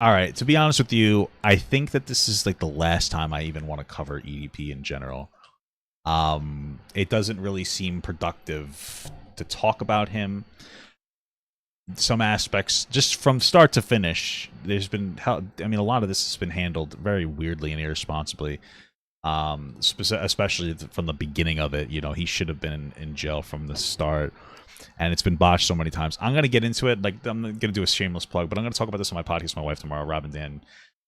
All right, to be honest with you, I think that this is like the last time I even want to cover EDP in general. It doesn't really seem productive to talk about him. Some aspects, just from start to finish, there's been, a lot of this has been handled very weirdly and irresponsibly. Especially from the beginning of it, he should have been in jail from the start. And it's been botched so many times. I'm going to get into it. Like, I'm going to do a shameless plug, but I'm going to talk about this on my podcast with my wife tomorrow, Rob and Dan.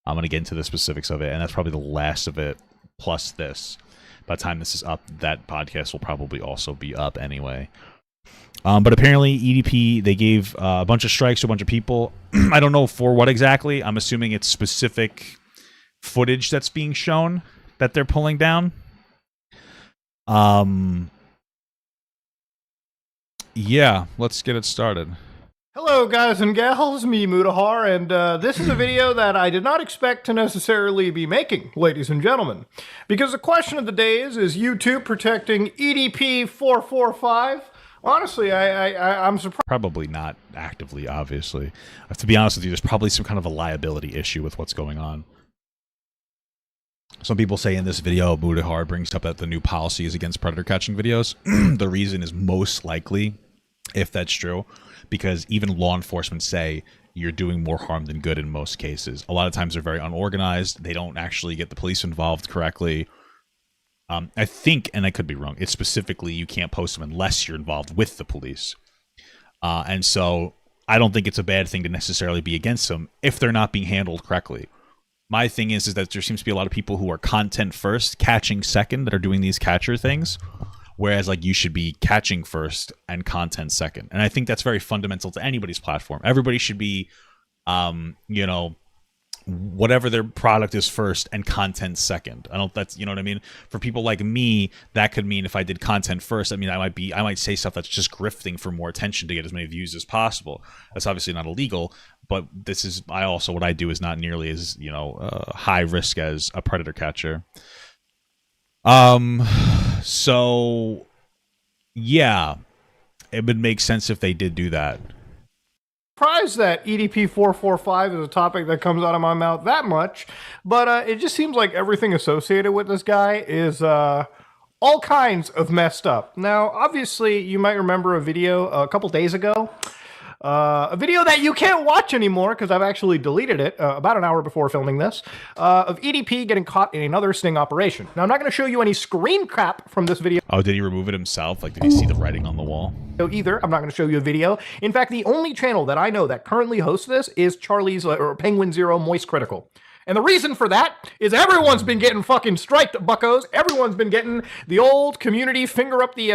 I'm going to get into the specifics of it, and that's probably the last of it, plus this. By the time this is up, that podcast will probably also be up anyway. But apparently, EDP, they gave a bunch of strikes to a bunch of people. I don't know for what exactly. I'm assuming it's specific footage that's being shown that they're pulling down. Yeah, let's get it started. Hello guys and gals, me Mutahar, and this is a video that I did not expect to necessarily be making, ladies and gentlemen. Because the question of the day is YouTube protecting EDP445? Honestly, I'm surprised. Probably not actively, obviously. To be honest with you, there's probably some kind of a liability issue with what's going on. Some people say in this video, Mutahar brings up that the new policy is against predator catching videos. The reason is most likely, if that's true, because even law enforcement say you're doing more harm than good in most cases. A lot of times they're very unorganized. They don't actually get the police involved correctly. I think, and I could be wrong, it's specifically you can't post them unless you're involved with the police. And so I don't think it's a bad thing to necessarily be against them if they're not being handled correctly. My thing is that there seems to be a lot of people who are content first, catching second, that are doing these catcher things, whereas like you should be catching first and content second. And I think that's very fundamental to anybody's platform. Everybody should be, whatever their product is first and content second. That's, you know what I mean? For people like me, that could mean if I did content first, I might say stuff that's just grifting for more attention to get as many views as possible. That's obviously not illegal, but what I do is not nearly as, high risk as a predator catcher. So yeah, it would make sense if they did do that. Surprised that EDP445 is a topic that comes out of my mouth that much, but it just seems like everything associated with this guy is all kinds of messed up. Now, obviously, you might remember a video a couple days ago. A video that you can't watch anymore because I've actually deleted it about an hour before filming this, of EDP getting caught in another sting operation. Now, I'm not going to show you any screen cap from this video. Oh, did he remove it himself? Like, did he see the writing on the wall? Either. I'm not going to show you a video. In fact, the only channel that I know that currently hosts this is Charlie's or Penguin Zero Moist Critical. And the reason for that is everyone's been getting fucking striked, buckos. Everyone's been getting the old community finger up the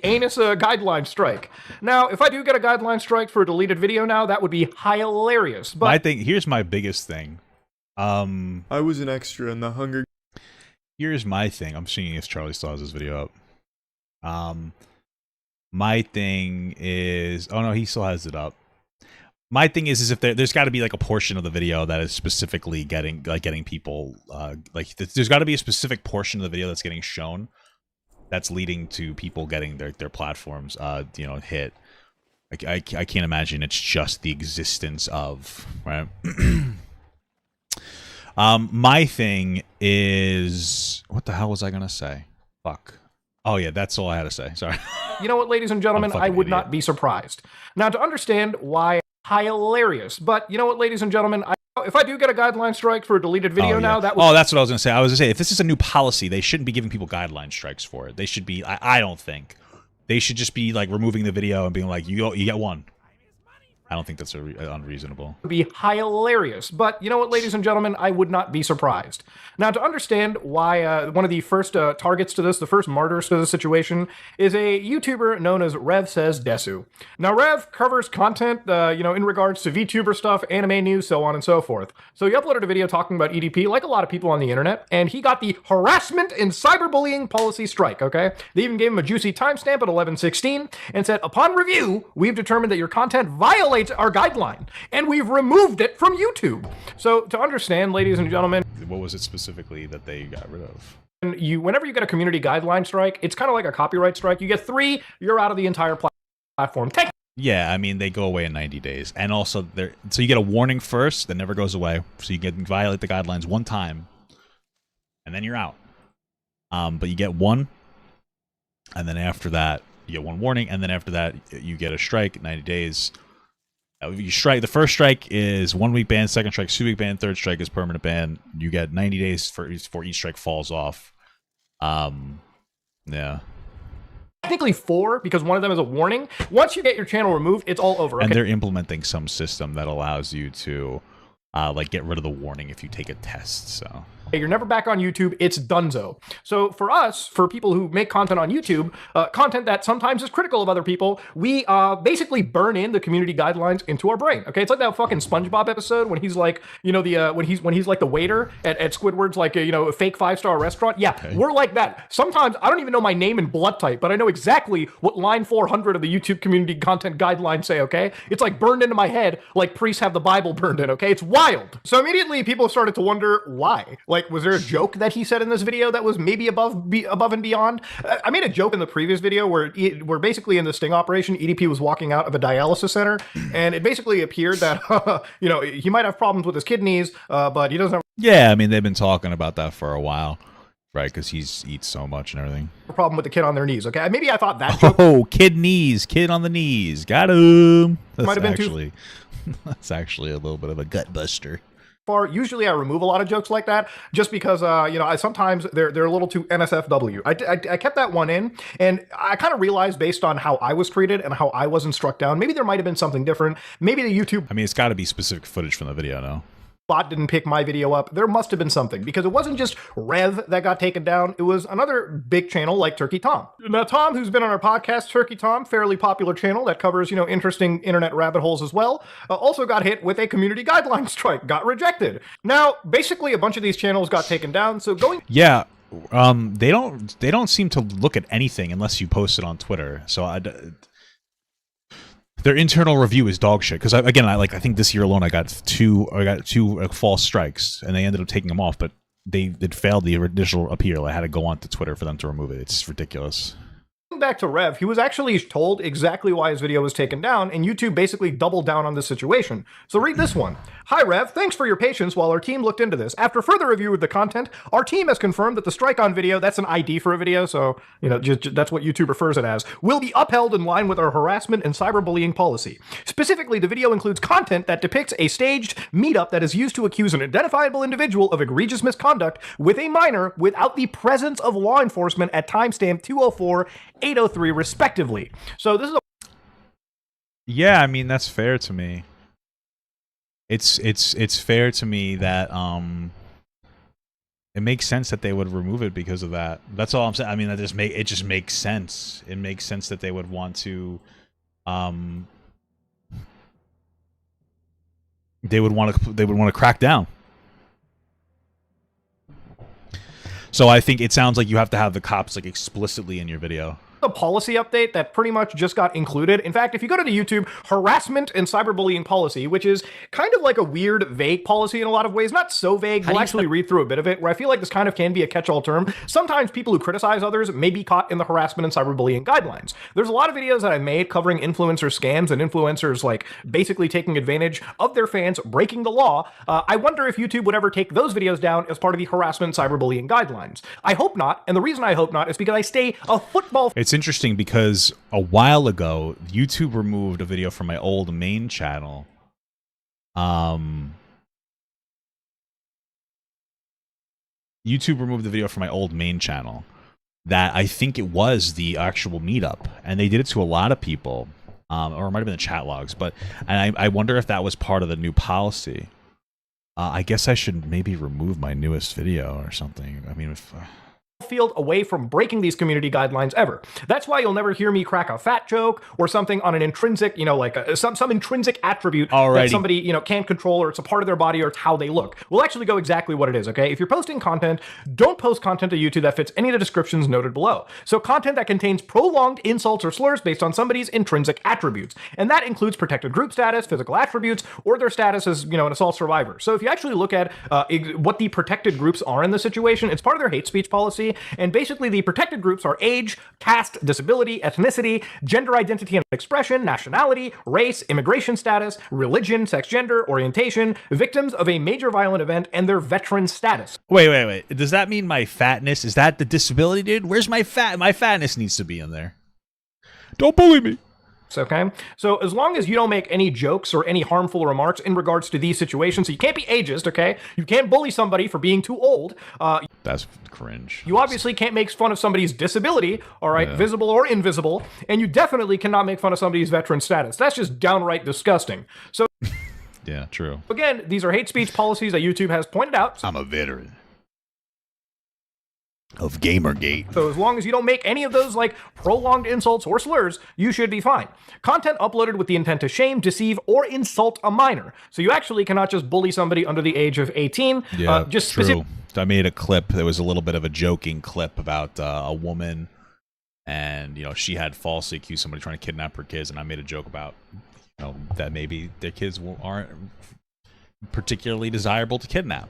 anus guideline strike. Now, if I do get a guideline strike for a deleted video now, that would be hilarious. But here's my biggest thing. I was an extra in the Hunger. Here's my thing. I'm seeing if Charlie still has this video up. My thing is, oh no, he still has it up. My thing is if there's got to be like a portion of the video that is specifically getting people there's got to be a specific portion of the video that's getting shown that's leading to people getting their platforms hit. I can't imagine it's just the existence of, right? My thing is, what the hell was I gonna say? Fuck. Oh yeah, that's all I had to say. Sorry. You know what, ladies and gentlemen, I would not be surprised. Now, to understand why, hilarious. But you know what, ladies and gentlemen, if I do get a guideline strike for a deleted video now, that would... Oh, that's what I was going to say. I was going to say, if this is a new policy, they shouldn't be giving people guideline strikes for it. They should be, I don't think. They should just be like removing the video and being like, you get one. I don't think that's unreasonable. Would be hilarious. But you know what, ladies and gentlemen, I would not be surprised. Now, to understand why one of the first targets to this, the first martyrs to this situation, is a YouTuber known as Rev Says Desu. Now, Rev covers content, in regards to VTuber stuff, anime news, so on and so forth. So he uploaded a video talking about EDP, like a lot of people on the internet, and he got the harassment and cyberbullying policy strike, okay? They even gave him a juicy timestamp at 11:16 and said, upon review, we've determined that your content violates our guideline, and we've removed it from YouTube. So to understand, ladies and gentlemen, what was it specifically that they got rid of? Whenever you get a community guideline strike, it's kind of like a copyright strike. You get 3, you're out of the entire platform. Yeah, I mean, they go away in 90 days. And also, so you get a warning first that never goes away. So you violate the guidelines one time, and then you're out. But you get one, and then after that, you get one warning, and then after that, you get a strike, 90 days. You strike. The first strike is 1 week ban, second strike 2 week ban, third strike is permanent ban. You get 90 days for each strike falls off. Yeah. Technically 4, because one of them is a warning. Once you get your channel removed, it's all over. Okay? And they're implementing some system that allows you to like get rid of the warning if you take a test. So you're never back on YouTube. It's donezo. So for us, for people who make content on YouTube, content that sometimes is critical of other people, we basically burn in the community guidelines into our brain. Okay, it's like that fucking SpongeBob episode when he's like, you know, the when he's like the waiter at Squidward's like a fake 5-star restaurant. Yeah, okay. We're like that. Sometimes I don't even know my name and blood type, but I know exactly what line 400 of the YouTube community content guidelines say. Okay, it's like burned into my head, like priests have the Bible burned in. Okay, it's wild. So immediately people started to wonder why. Like, was there a joke that he said in this video that was maybe above and beyond? I made a joke in the previous video where basically in the sting operation, EDP was walking out of a dialysis center, and it basically appeared that you know, he might have problems with his kidneys, but he doesn't have. Yeah, I mean, they've been talking about that for a while, right? Because he eats so much and everything. A problem with the kid on their knees. Okay, maybe I thought that joke. Oh, kid on the knees, got him. That's might have been actually that's actually a little bit of a gut buster. Usually I remove a lot of jokes like that just because, you know, sometimes they're a little too NSFW. I kept that one in, and I kind of realized based on how I was treated and how I wasn't struck down, maybe there might have been something different. Maybe the YouTube... I mean, it's got to be specific footage from the video, no? Bot didn't pick my video up. There must have been something, because it wasn't just Rev that got taken down. It was another big channel like Turkey Tom. Now, Tom, who's been on our podcast, Turkey Tom, fairly popular channel that covers, you know, interesting internet rabbit holes as well, also got hit with a community guideline strike, got rejected. Now, basically, a bunch of these channels got taken down, so going... Yeah, they don't seem to look at anything unless you post it on Twitter, so their internal review is dog shit. Because I think this year alone I got two false strikes, and they ended up taking them off. But they failed the initial appeal. I had to go on to Twitter for them to remove it. It's ridiculous. Back to Rev, he was actually told exactly why his video was taken down, and YouTube basically doubled down on this situation. So read this one. Hi Rev, thanks for your patience while our team looked into this. After further review of the content, our team has confirmed that the strike on video, that's an ID for a video, so, you know, that's what YouTube refers it as, will be upheld in line with our harassment and cyberbullying policy. Specifically, the video includes content that depicts a staged meetup that is used to accuse an identifiable individual of egregious misconduct with a minor without the presence of law enforcement at timestamp 204 803 respectively. So this is yeah, I mean, that's fair to me. It's fair to me that it makes sense that they would remove it because of that. That's all I'm saying. I mean, it just makes sense. It makes sense that they would want to they would want to crack down. So I think it sounds like you have to have the cops like explicitly in your video. A policy update that pretty much just got included. In fact, if you go to the YouTube harassment and cyberbullying policy, which is kind of like a weird, vague policy in a lot of ways, not so vague, we'll actually read through a bit of it, where I feel like this kind of can be a catch-all term. Sometimes people who criticize others may be caught in the harassment and cyberbullying guidelines. There's a lot of videos that I made covering influencer scams and influencers like basically taking advantage of their fans, breaking the law. I wonder if YouTube would ever take those videos down as part of the harassment and cyberbullying guidelines. I hope not, and the reason I hope not is because I stay a football... It's interesting because a while ago, YouTube removed a video from my old main channel. YouTube removed the video from my old main channel that I think it was the actual meetup, and they did it to a lot of people, or it might have been the chat logs, but I wonder if that was part of the new policy. I guess I should maybe remove my newest video or something. I mean, if... field away from breaking these community guidelines ever. That's why you'll never hear me crack a fat joke or something on an intrinsic, you know, like some intrinsic attribute that somebody, you know, can't control, or it's a part of their body, or it's how they look. We'll actually go exactly what it is, okay? If you're posting content, don't post content to YouTube that fits any of the descriptions noted below. So content that contains prolonged insults or slurs based on somebody's intrinsic attributes. And that includes protected group status, physical attributes, or their status as, you know, an assault survivor. So if you actually look at what the protected groups are in this situation, it's part of their hate speech policy. policy. And basically, the protected groups are age, caste, disability, ethnicity, gender identity and expression, nationality, race, immigration status, religion, sex, gender, orientation, victims of a major violent event, and their veteran status. Wait. Does that mean my fatness? Is that the disability, dude? Where's my fat? My fatness needs to be in there. Don't bully me. Okay, so as long as you don't make any jokes or any harmful remarks in regards to these situations, so you can't be ageist, okay? You can't bully somebody for being too old. That's cringe. You obviously can't make fun of somebody's disability, all right, visible or invisible, and you definitely cannot make fun of somebody's veteran status. That's just downright disgusting. So, yeah, true. Again, these are hate speech policies that YouTube has pointed out. I'm a veteran of Gamergate. So as long as you don't make any of those like prolonged insults or slurs, you should be fine. Content uploaded with the intent to shame, deceive, or insult a minor. So you actually cannot just bully somebody under the age of 18. Yeah, just true. I made a clip. There was a little bit of a joking clip about a woman, and she had falsely accused somebody trying to kidnap her kids, and I made a joke about that maybe their kids aren't particularly desirable to kidnap,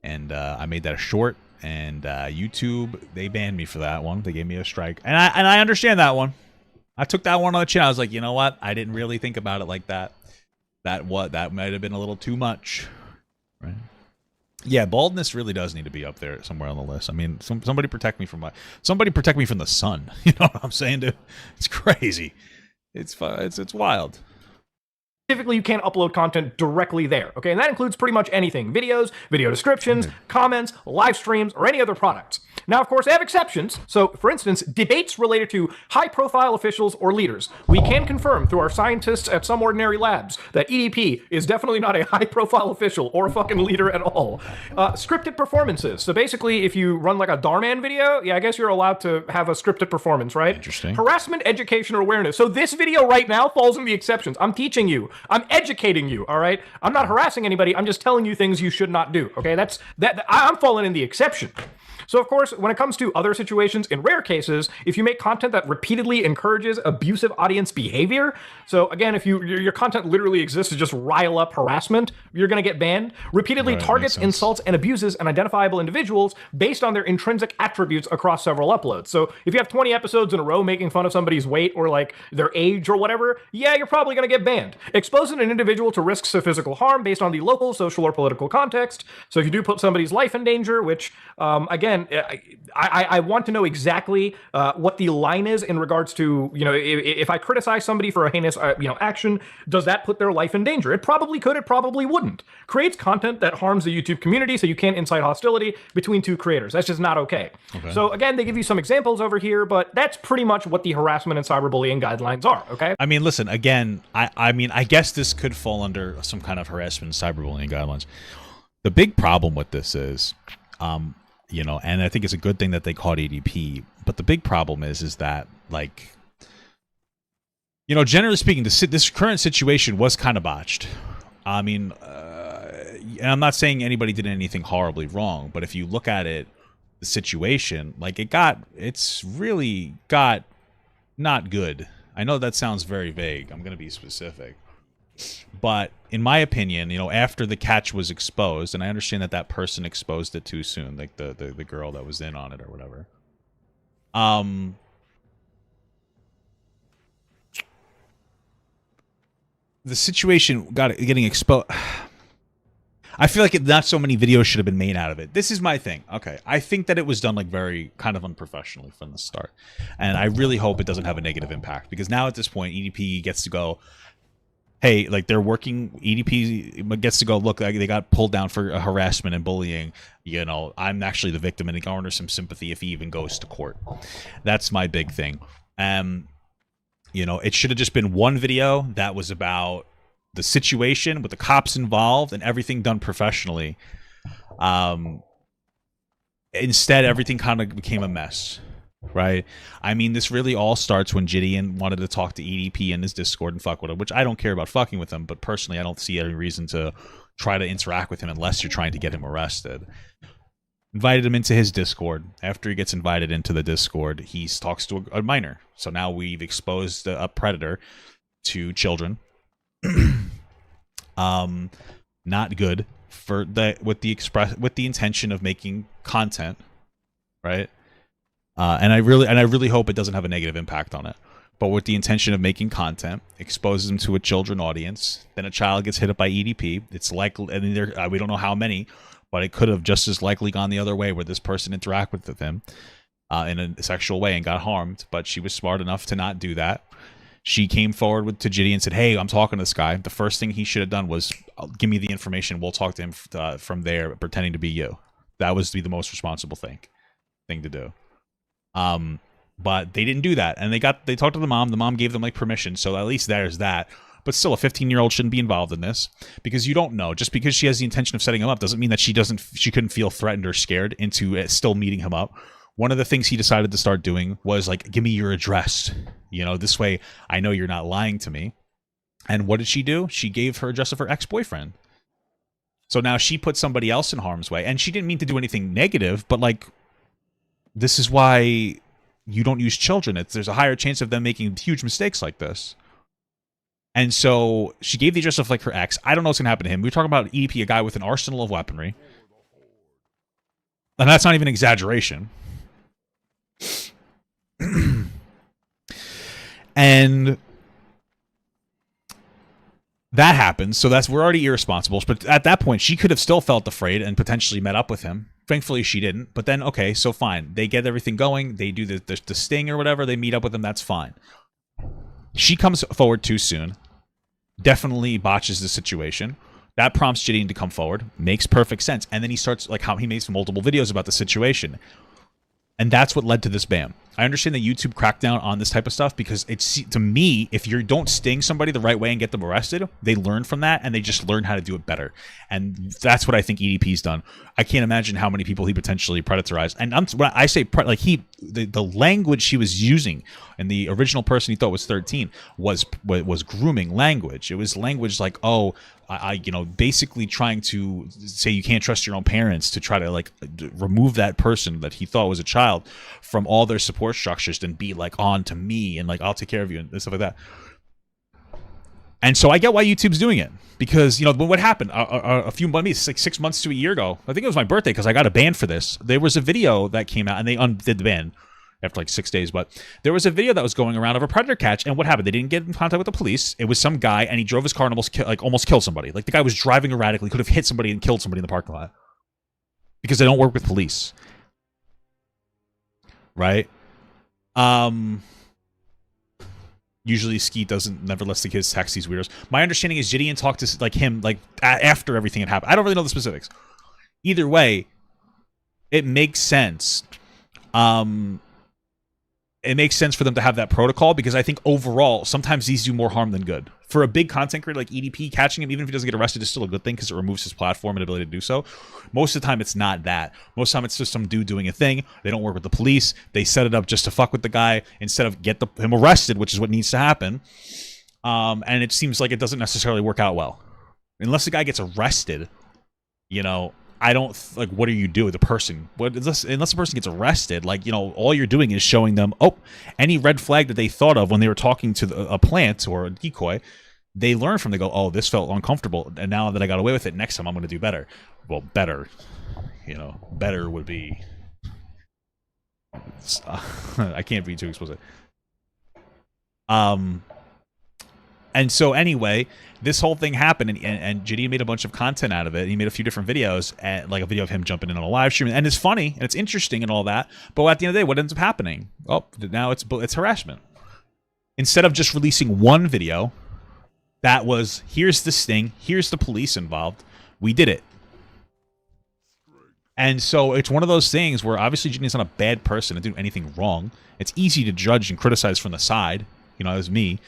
and I made that a short. And YouTube, they banned me for that one. They gave me a strike, and I understand that one. I took that one on the chin. I was like, you know what? I didn't really think about it like that. That might have been a little too much, right? Yeah, baldness really does need to be up there somewhere on the list. I mean, somebody protect me from the sun. You know what I'm saying, dude? It's crazy. It's wild. Specifically, you can't upload content directly there, okay? And that includes pretty much anything. Videos, video descriptions, comments, live streams, or any other products. Now, of course, I have exceptions. So, for instance, debates related to high-profile officials or leaders. We can confirm through our scientists at Some Ordinary Labs that EDP is definitely not a high-profile official or a fucking leader at all. Scripted performances. So basically, if you run like a Darman video, yeah, I guess you're allowed to have a scripted performance, right? Interesting. Harassment, education, or awareness. So this video right now falls in the exceptions. I'm teaching you. I'm educating you, all right? I'm not harassing anybody. I'm just telling you things you should not do, okay? I'm falling in the exception. So, of course, when it comes to other situations, in rare cases, if you make content that repeatedly encourages abusive audience behavior, so again, if your content literally exists to just rile up harassment, you're going to get banned. Repeatedly targets, insults, and abuses an identifiable individuals based on their intrinsic attributes across several uploads. So, if you have 20 episodes in a row making fun of somebody's weight or like their age or whatever, yeah, you're probably going to get banned. Exposing an individual to risks of physical harm based on the local, social, or political context. So, if you do put somebody's life in danger, which, again, I want to know exactly what the line is in regards to, if I criticize somebody for a heinous, action, does that put their life in danger? It probably could, it probably wouldn't. Creates content that harms the YouTube community, so you can't incite hostility between two creators. That's just not okay. So again, they give you some examples over here, but that's pretty much what the harassment and cyberbullying guidelines are, okay? I mean, listen, again, I guess this could fall under some kind of harassment and cyberbullying guidelines. The big problem with this is, and I think it's a good thing that they called EDP, but the big problem is that, like, generally speaking, this current situation was kind of botched. I mean, and I'm not saying anybody did anything horribly wrong, but if you look at it, the situation, like, it's really got not good. I know that sounds very vague. I'm going to be specific. But in my opinion, after the catch was exposed, and I understand that person exposed it too soon, like the girl that was in on it or whatever. The situation getting exposed. I feel like not so many videos should have been made out of it. This is my thing. Okay, I think that it was done like very kind of unprofessionally from the start, and I really hope it doesn't have a negative impact, because now at this point, EDP gets to go, hey, like, they're working, EDP gets to go, look, like, they got pulled down for harassment and bullying. I'm actually the victim, and it garners some sympathy if he even goes to court. That's my big thing. It should have just been one video that was about the situation with the cops involved and everything done professionally. Instead, everything kind of became a mess. Right? I mean, this really all starts when Gideon wanted to talk to EDP in his Discord and fuck with him, which I don't care about fucking with him, but personally, I don't see any reason to try to interact with him unless you're trying to get him arrested. Invited him into his Discord. After he gets invited into the Discord, he talks to a minor. So now we've exposed a predator to children. Not good with the intention of making content right? And I really hope it doesn't have a negative impact on it. But with the intention of making content, exposes them to a children audience, then a child gets hit up by EDP. It's likely, I mean, we don't know how many, but it could have just as likely gone the other way, where this person interacted with him in a sexual way and got harmed. But she was smart enough to not do that. She came forward to Jitty and said, "Hey, I'm talking to this guy." The first thing he should have done was give me the information. We'll talk to him from there, pretending to be you. That was the most responsible thing to do. But they didn't do that, and they talked to the mom. The mom gave them like permission, so at least there's that. But still, a 15-year-old shouldn't be involved in this, because you don't know. Just because she has the intention of setting him up doesn't mean that she couldn't feel threatened or scared into still meeting him up. One of the things he decided to start doing was like, "Give me your address. You know, this way I know you're not lying to me." And what did she do? She gave her address of her ex-boyfriend. So now she put somebody else in harm's way, and she didn't mean to do anything negative, but like, this is why you don't use children. There's a higher chance of them making huge mistakes like this. And so she gave the address of like her ex. I don't know what's gonna happen to him. We're talking about EDP, a guy with an arsenal of weaponry, and that's not even an exaggeration. And that happens. So we're already irresponsible. But at that point, she could have still felt afraid and potentially met up with him. Thankfully, she didn't. But then, okay, so fine. They get everything going. They do the sting or whatever. They meet up with him. That's fine. She comes forward too soon. Definitely botches the situation. That prompts Gideon to come forward. Makes perfect sense. And then he starts, like, how he makes multiple videos about the situation. And that's what led to this ban. I understand the YouTube crackdown on this type of stuff, because it's, to me, if you don't sting somebody the right way and get them arrested, they learn from that and they just learn how to do it better. And that's what I think EDP's done. I can't imagine how many people he potentially predatorized. And when I say like the language he was using, and the original person he thought was 13 was grooming language. It was language like, oh, I basically trying to say you can't trust your own parents, to try to like remove that person that he thought was a child from all their support structures, and be like on to me and like I'll take care of you and stuff like that. And so I get why YouTube's doing it, because what happened a few months, like 6 months to a year ago, I think it was my birthday, because I got a ban for this. There was a video that came out, and they undid the ban after like 6 days, but there was a video that was going around of a predator catch, and what happened? They didn't get in contact with the police. It was some guy, and he drove his car and almost killed somebody. Like, the guy was driving erratically, could have hit somebody and killed somebody in the parking lot, because they don't work with police, right? Usually Skeet never lets the kids text these weirdos. My understanding is Gideon talked to him after everything had happened. I don't really know the specifics. Either way, it makes sense. It makes sense for them to have that protocol, because I think overall, sometimes these do more harm than good. For a big content creator like EDP, catching him, even if he doesn't get arrested, is still a good thing, because it removes his platform and ability to do so. Most of the time, it's not that. Most of the time, it's just some dude doing a thing. They don't work with the police. They set it up just to fuck with the guy instead of get him arrested, which is what needs to happen. And it seems like it doesn't necessarily work out well. Unless the guy gets arrested, I don't what do you do? The person, unless the person gets arrested, all you're doing is showing them, any red flag that they thought of when they were talking to a plant or a decoy, they learn from. They go, oh, this felt uncomfortable, and now that I got away with it, next time I'm going to do better. Well, better, better would be. I can't be too explicit. And so anyway, this whole thing happened, and JD made a bunch of content out of it. He made a few different videos, and like a video of him jumping in on a live stream, and it's funny and it's interesting and all that. But at the end of the day, what ends up happening? Oh, now it's harassment. Instead of just releasing one video, that was, here's the sting, here's the police involved, we did it. And so it's one of those things where obviously JD's not a bad person to do anything wrong. It's easy to judge and criticize from the side, as me.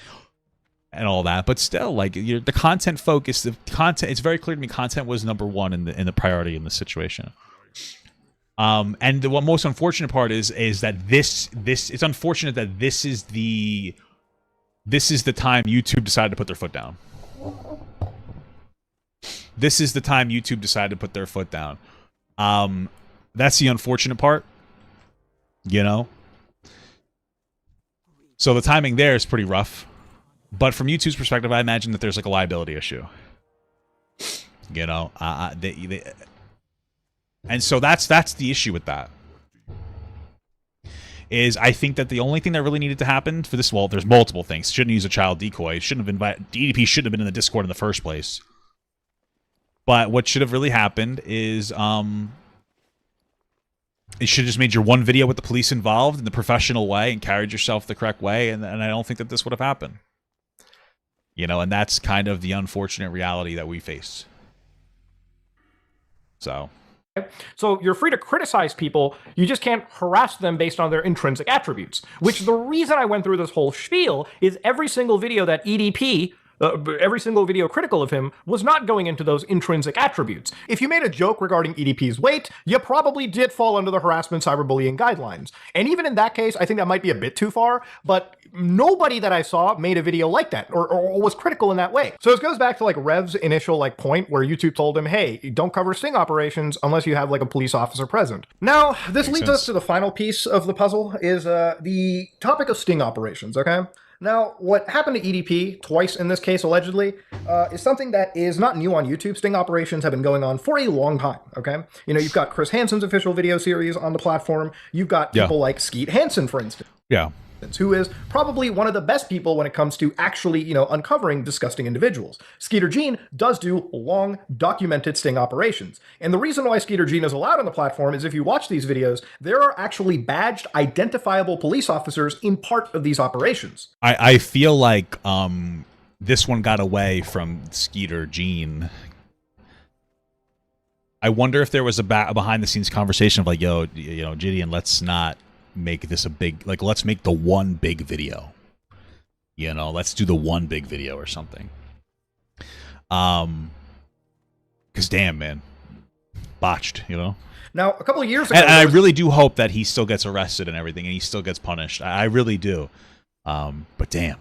And all that, but still, the content focus, it's very clear to me content was number one in the priority in this situation. And the most unfortunate part is that it's unfortunate that this is the time YouTube decided to put their foot down. This is the time YouTube decided to put their foot down. That's the unfortunate part, So the timing there is pretty rough. But from YouTube's perspective, I imagine that there's a liability issue. And so that's the issue with that. is I think that the only thing that really needed to happen for this, well, there's multiple things. Shouldn't use a child decoy. Shouldn't have invited, EDP shouldn't have been in the Discord in the first place. But what should have really happened is, it should have just made your one video with the police involved in the professional way and carried yourself the correct way, and I don't think that this would have happened. You know, and that's kind of the unfortunate reality that we face. So you're free to criticize people, you just can't harass them based on their intrinsic attributes. Which the reason I went through this whole spiel is every single video that EDP, every single video critical of him, was not going into those intrinsic attributes. If you made a joke regarding EDP's weight, you probably did fall under the harassment cyberbullying guidelines. And even in that case, I think that might be a bit too far, but nobody that I saw made a video like that or was critical in that way. So this goes back to like Rev's initial like point where YouTube told him, hey, don't cover sting operations unless you have like a police officer present. Now, this leads us to the final piece of the puzzle is the topic of sting operations, okay? Now, what happened to EDP, twice in this case allegedly, is something that is not new on YouTube. Sting operations have been going on for a long time, okay? You know, you've got Chris Hansen's official video series on the platform. You've got people like Skeet Hansen, for instance. Yeah. Who is probably one of the best people when it comes to actually, you know, uncovering disgusting individuals. Skeeter Gene does do long, documented sting operations. And the reason why Skeeter Gene is allowed on the platform is if you watch these videos, there are actually badged, identifiable police officers in part of these operations. I feel like this one got away from Skeeter Gene. I wonder if there was a behind-the-scenes conversation of like, yo, you know, Gideon, let's not make this a big, like, let's make the one big video, you know, let's do the one big video or something. Because damn, man, botched, you know. Now, a couple of years ago, and I really do hope that he still gets arrested and everything, and he still gets punished. I really do. But damn,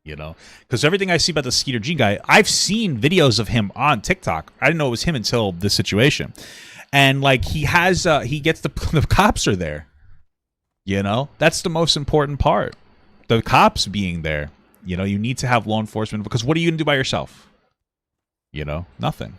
you know, because everything I see about the Skeeter Gene guy, I've seen videos of him on TikTok. I didn't know it was him until this situation, and like he has, he gets the cops are there. You know, that's the most important part. The cops being there. You know, you need to have law enforcement because what are you going to do by yourself? You know, nothing.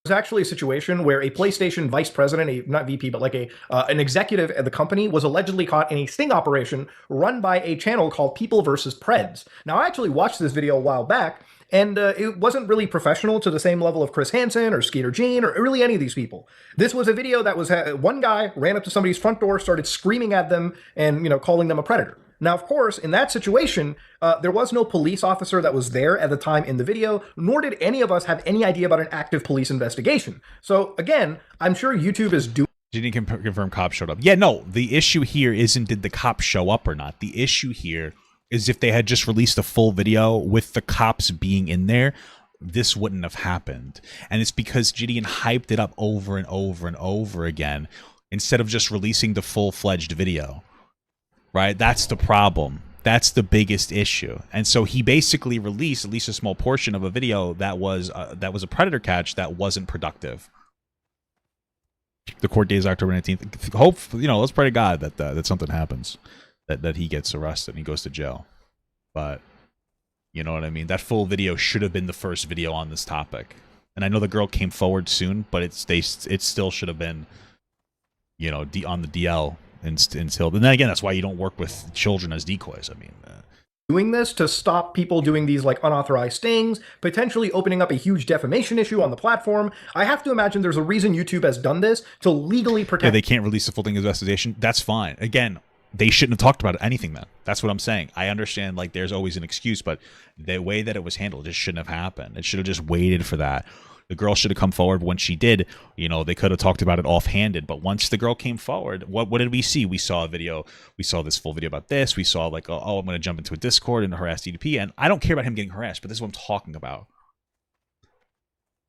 There's actually a situation where a PlayStation vice president, not VP, but like an executive at the company was allegedly caught in a sting operation run by a channel called People vs. Preds. Now, I actually watched this video a while back, and it wasn't really professional to the same level of Chris Hansen or Skeeter Gene or really any of these people. This was a video that was one guy ran up to somebody's front door, started screaming at them and, you know, calling them a predator. Now, of course, in that situation, there was no police officer that was there at the time in the video, nor did any of us have any idea about an active police investigation. So again, I'm sure YouTube is doing... Did he confirm cops showed up? Yeah, no, the issue here isn't did the cops show up or not. The issue here is if they had just released a full video with the cops being in there, this wouldn't have happened. And it's because Gideon hyped it up over and over and over again instead of just releasing the full-fledged video. Right? That's the problem. That's the biggest issue. And so he basically released at least a small portion of a video that was a predator catch that wasn't productive. The court date is October 19th. Hope, you know, let's pray to God that something happens. That he gets arrested and he goes to jail. But, you know what I mean? That full video should have been the first video on this topic. And I know the girl came forward soon, but it still should have been, you know, on the DL until. And then again, that's why you don't work with children as decoys. I mean, doing this to stop people doing these like unauthorized stings, potentially opening up a huge defamation issue on the platform. I have to imagine there's a reason YouTube has done this to legally protect. Yeah, they can't release the full thing investigation. That's fine. Again, they shouldn't have talked about anything then. That's what I'm saying. I understand like there's always an excuse, but the way that it was handled just shouldn't have happened. It should have just waited for that. The girl should have come forward when she did. You know, they could have talked about it offhanded, but once the girl came forward, what did we see? We saw a video. We saw this full video about this. We saw like, oh, I'm going to jump into a Discord and harass EDP. And I don't care about him getting harassed, but this is what I'm talking about.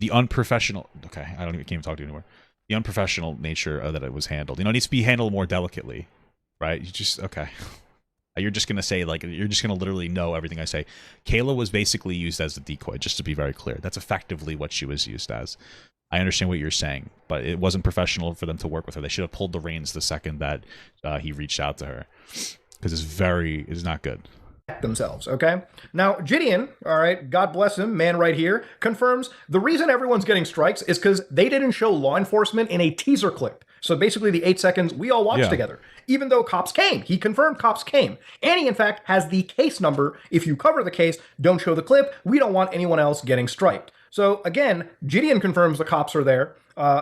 The unprofessional. Okay, I can't even talk to you anymore. The unprofessional nature that it was handled. You know, it needs to be handled more delicately. Right? You just, okay. You're just going to say, like, you're just going to literally know everything I say. Kayla was basically used as a decoy, just to be very clear. That's effectively what she was used as. I understand what you're saying, but it wasn't professional for them to work with her. They should have pulled the reins the second that he reached out to her. Because it's not good. Themselves, okay? Now, Gideon, all right, God bless him, man right here, confirms the reason everyone's getting strikes is because they didn't show law enforcement in a teaser clip. So basically the 8 seconds we all watched together. Even though cops came. He confirmed cops came. And he, in fact, has the case number. If you cover the case, don't show the clip. We don't want anyone else getting striped. So again, Gideon confirms the cops are there.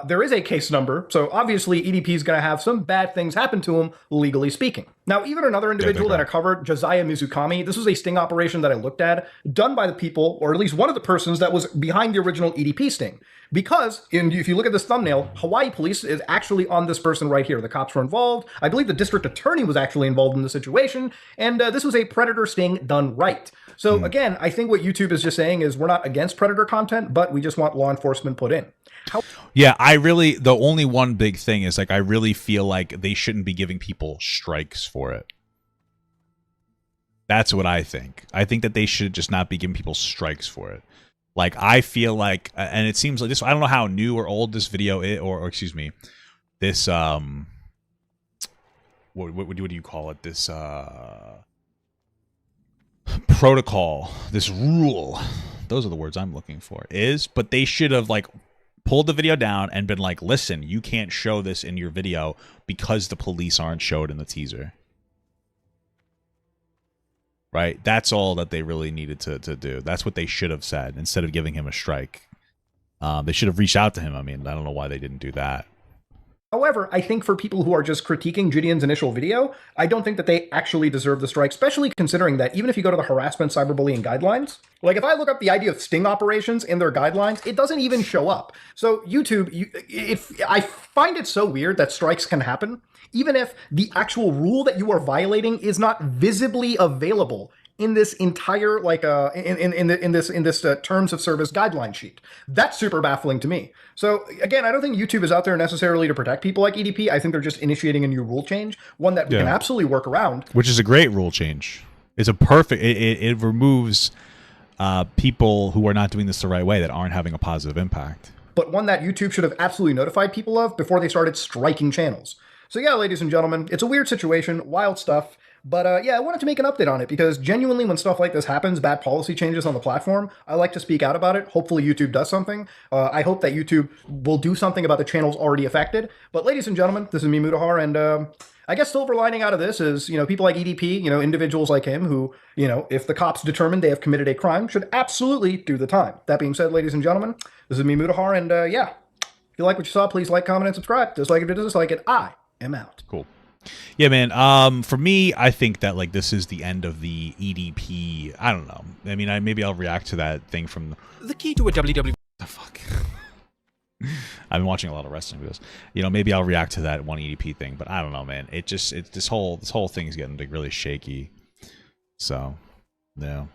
There is a case number, so obviously EDP is going to have some bad things happen to him, legally speaking. Now, even another individual that I covered, Josiah Mizukami, this was a sting operation that I looked at, done by the people, or at least one of the persons that was behind the original EDP sting. Because, if you look at this thumbnail, Hawaii police is actually on this person right here. The cops were involved. I believe the district attorney was actually involved in the situation, and this was a predator sting done right. So again, I think what YouTube is just saying is we're not against predator content, but we just want law enforcement put in. Yeah, the only one big thing is, like, I really feel like they shouldn't be giving people strikes for it. That's what I think. I think that they should just not be giving people strikes for it. Like, I feel like, and it seems like this, I don't know how new or old this video is, or excuse me, this, what do you call it? This, protocol, this rule, those are the words I'm looking for, but they should have, like, pulled the video down and been like, listen, you can't show this in your video because the police aren't showed in the teaser. Right? That's all that they really needed to do. That's what they should have said instead of giving him a strike. They should have reached out to him. I mean, I don't know why they didn't do that. However, I think for people who are just critiquing Gideon's initial video, I don't think that they actually deserve the strike, especially considering that even if you go to the harassment cyberbullying guidelines, like if I look up the idea of sting operations in their guidelines, it doesn't even show up. So YouTube, I find it so weird that strikes can happen, even if the actual rule that you are violating is not visibly available in this entire, like, in this terms of service guideline sheet. That's super baffling to me. So again, I don't think YouTube is out there necessarily to protect people like EDP. I think they're just initiating a new rule change, one that we can absolutely work around. Which is a great rule change. It's a perfect, it removes people who are not doing this the right way, that aren't having a positive impact. But one that YouTube should have absolutely notified people of before they started striking channels. So yeah, ladies and gentlemen, it's a weird situation, wild stuff. But yeah, I wanted to make an update on it because genuinely when stuff like this happens, bad policy changes on the platform, I like to speak out about it. Hopefully YouTube does something. I hope that YouTube will do something about the channels already affected. But ladies and gentlemen, this is me, Mutahar, and I guess silver lining out of this is, people like EDP, individuals like him who, if the cops determine they have committed a crime, should absolutely do the time. That being said, ladies and gentlemen, this is me, Mutahar, and yeah, if you like what you saw, please like, comment, and subscribe. Dislike it or dislike it, I am out. Cool. Yeah, man. For me, I think that, like, this is the end of the EDP. I don't know. I mean, maybe I'll react to that thing from the key to a WWE. The fuck. I've been watching a lot of wrestling videos. Maybe I'll react to that one EDP thing, but I don't know, man. This whole thing is getting, like, really shaky. So, yeah.